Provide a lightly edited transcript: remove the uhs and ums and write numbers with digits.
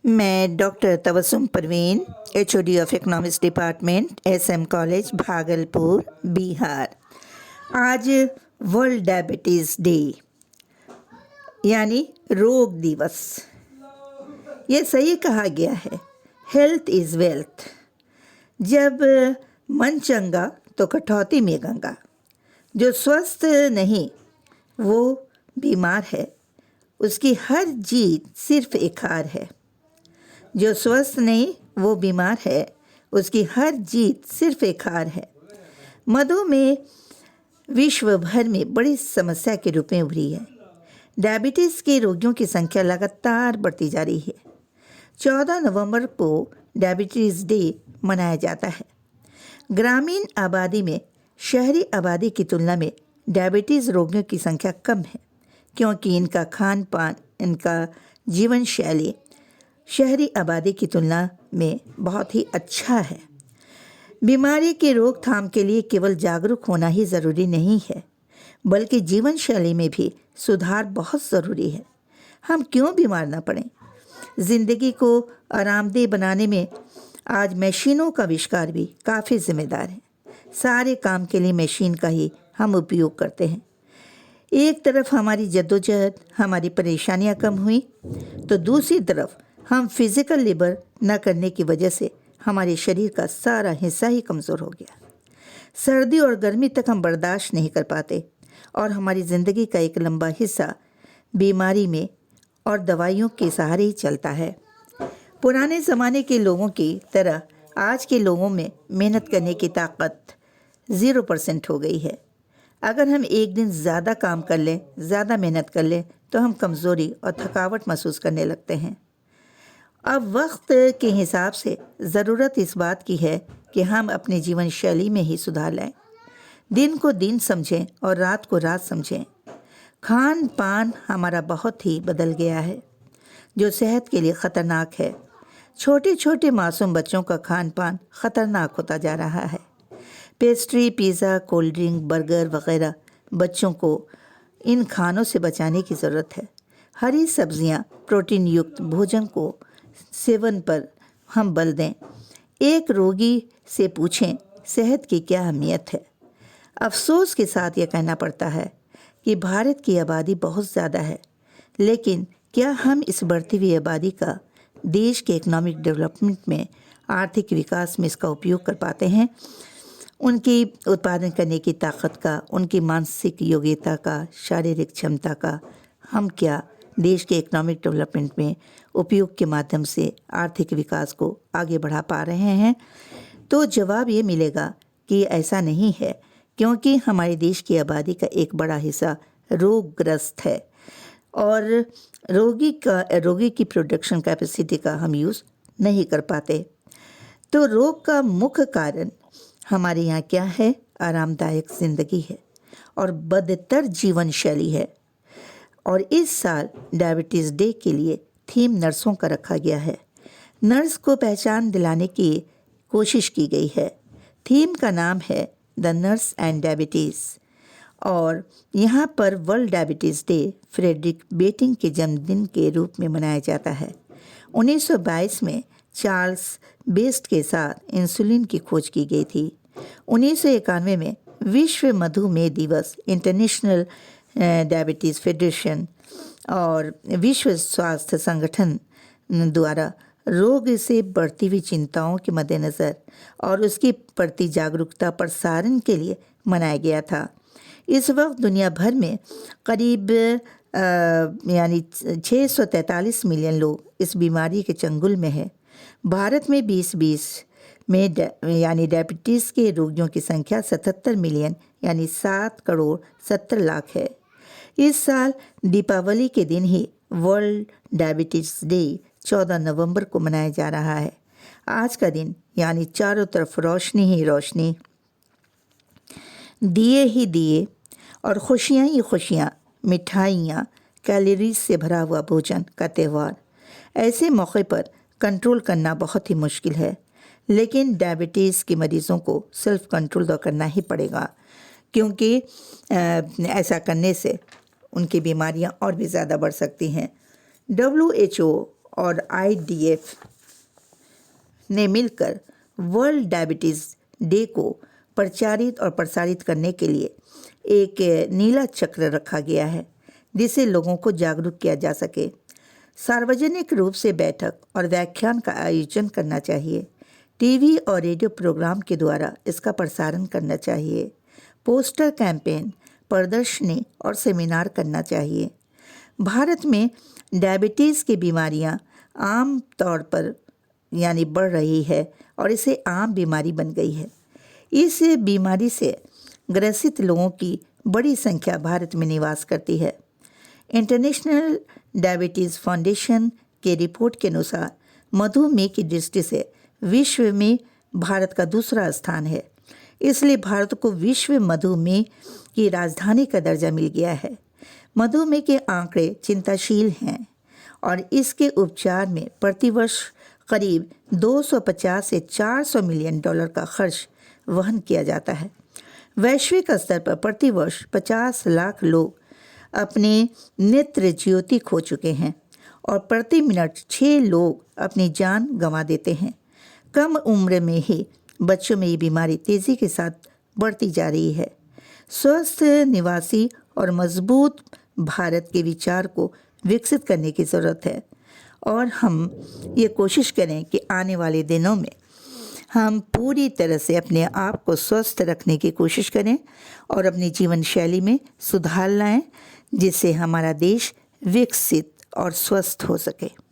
मैं doctor Tabassum Parveen, HOD of economics department, SM college, Bhagalpur, Bihar. आज world diabetes day यानी रोग दिवस। ये सही कहा गया है, हेल्थ इज़ वेल्थ। जब मन चंगा तो कटौती में गंगा। जो स्वस्थ नहीं वो बीमार है, उसकी हर जीत सिर्फ एक हार है। जो स्वस्थ नहीं वो बीमार है, उसकी हर जीत सिर्फ एक हार है। मधुमेह विश्व भर में बड़ी समस्या के रूप में उभरी है। डायबिटीज़ के रोगियों की संख्या लगातार बढ़ती जा रही है। 14 नवंबर को डायबिटीज़ डे मनाया जाता है। ग्रामीण आबादी में शहरी आबादी की तुलना में डायबिटीज़ रोगियों की संख्या कम है, क्योंकि इनका खान पान, इनका जीवन शैली शहरी आबादी की तुलना में बहुत ही अच्छा है। बीमारी की रोकथाम के लिए केवल जागरूक होना ही ज़रूरी नहीं है, बल्कि जीवन शैली में भी सुधार बहुत ज़रूरी है। हम क्यों बीमार ना पड़ें? ज़िंदगी को आरामदेह बनाने में आज मशीनों का आविष्कार भी काफ़ी जिम्मेदार है। सारे काम के लिए मशीन का ही हम उपयोग करते हैं। एक तरफ हमारी जद्दोजहद, हमारी परेशानियां कम हुई, तो दूसरी तरफ हम फिज़िकल लेबर न करने की वजह से हमारे शरीर का सारा हिस्सा ही कमज़ोर हो गया। सर्दी और गर्मी तक हम बर्दाश्त नहीं कर पाते और हमारी ज़िंदगी का एक लंबा हिस्सा बीमारी में और दवाइयों के सहारे ही चलता है। पुराने ज़माने के लोगों की तरह आज के लोगों में मेहनत करने की ताकत 0% हो गई है। अगर हम एक दिन ज़्यादा काम कर लें, ज़्यादा मेहनत कर लें, तो हम कमज़ोरी और थकावट महसूस करने लगते हैं। अब वक्त के हिसाब से ज़रूरत इस बात की है कि हम अपने जीवन शैली में ही सुधार लाएं। दिन को दिन समझें और रात को रात समझें। खान पान हमारा बहुत ही बदल गया है, जो सेहत के लिए ख़तरनाक है। छोटे छोटे मासूम बच्चों का खान पान ख़तरनाक होता जा रहा है। Pastry, pizza, cold drink, burger वगैरह बच्चों को इन खानों से बचाने की ज़रूरत है। हरी सब्जियां, प्रोटीन युक्त भोजन को सेवन पर हम बल दें। एक रोगी से पूछें सेहत की क्या अहमियत है। अफसोस के साथ यह कहना पड़ता है कि भारत की आबादी बहुत ज़्यादा है, लेकिन क्या हम इस बढ़ती हुई आबादी का देश के इकोनॉमिक डेवलपमेंट में, आर्थिक विकास में इसका उपयोग कर पाते हैं? उनकी उत्पादन करने की ताकत का, उनकी मानसिक योग्यता का, शारीरिक क्षमता का हम क्या देश के इकोनॉमिक डेवलपमेंट में उपयोग के माध्यम से आर्थिक विकास को आगे बढ़ा पा रहे हैं? तो जवाब ये मिलेगा कि ऐसा नहीं है, क्योंकि हमारे देश की आबादी का एक बड़ा हिस्सा रोगग्रस्त है और रोगी की प्रोडक्शन कैपेसिटी का हम यूज़ नहीं कर पाते। तो रोग का मुख्य कारण हमारे यहाँ क्या है? आरामदायक ज़िंदगी है और बदतर जीवन शैली है। और इस साल डायबिटीज़ डे के लिए थीम नर्सों का रखा गया है। नर्स को पहचान दिलाने की कोशिश की गई है। थीम का नाम है द नर्स एंड डायबिटीज़ और यहाँ पर world diabetes day Frederick Banting के जन्मदिन के रूप में मनाया जाता है। 1922 में चार्ल्स बेस्ट के साथ इंसुलिन की खोज की गई थी। 1991 में विश्व मधुमेह दिवस, इंटरनेशनल डायबिटीज़ फेडरेशन और विश्व स्वास्थ्य संगठन द्वारा रोग से बढ़ती हुई चिंताओं के मद्देनज़र और उसकी प्रति जागरूकता प्रसारण के लिए मनाया गया था। इस वक्त दुनिया भर में करीब यानी 643 मिलियन लोग इस बीमारी के चंगुल में हैं। भारत में 2020 में यानी डायबिटीज़ के रोगियों की संख्या 77 मिलियन यानी 7 करोड़ 70 लाख है। इस साल दीपावली के दिन ही वर्ल्ड डायबिटीज़ डे 14 नवंबर को मनाया जा रहा है। आज का दिन यानी चारों तरफ रोशनी ही रोशनी, दिए ही दिए और खुशियाँ ही खुशियाँ, मिठाइयाँ, कैलोरीज से भरा हुआ भोजन का त्यौहार। ऐसे मौके पर कंट्रोल करना बहुत ही मुश्किल है, लेकिन डायबिटीज़ के मरीज़ों को सेल्फ कंट्रोल तो करना ही पड़ेगा, क्योंकि ऐसा करने से उनकी बीमारियां और भी ज़्यादा बढ़ सकती हैं। WHO और IDF ने मिलकर वर्ल्ड डायबिटीज़ डे को प्रचारित और प्रसारित करने के लिए एक नीला चक्र रखा गया है जिससे लोगों को जागरूक किया जा सके। सार्वजनिक रूप से बैठक और व्याख्यान का आयोजन करना चाहिए। टीवी और रेडियो प्रोग्राम के द्वारा इसका प्रसारण करना चाहिए। पोस्टर कैंपेन, प्रदर्शनी और सेमिनार करना चाहिए। भारत में डायबिटीज़ की बीमारियां आम तौर पर बढ़ रही है और इसे आम बीमारी बन गई है। इस बीमारी से ग्रसित लोगों की बड़ी संख्या भारत में निवास करती है। इंटरनेशनल डायबिटीज़ फाउंडेशन के रिपोर्ट के अनुसार मधुमेह की दृष्टि से विश्व में भारत का दूसरा स्थान है। इसलिए भारत को विश्व मधुमेह की राजधानी का दर्जा मिल गया है। मधुमेह के आंकड़े चिंताशील हैं और इसके उपचार में प्रतिवर्ष करीब 250 से 400 मिलियन डॉलर का खर्च वहन किया जाता है। वैश्विक स्तर पर प्रतिवर्ष 50 लाख लोग अपने नेत्र ज्योति खो चुके हैं और प्रति मिनट 6 लोग अपनी जान गंवा देते हैं। कम उम्र में ही बच्चों में ये बीमारी तेज़ी के साथ बढ़ती जा रही है। स्वस्थ निवासी और मजबूत भारत के विचार को विकसित करने की ज़रूरत है और हम ये कोशिश करें कि आने वाले दिनों में हम पूरी तरह से अपने आप को स्वस्थ रखने की कोशिश करें और अपनी जीवन शैली में सुधार लाएं जिससे हमारा देश विकसित और स्वस्थ हो सके।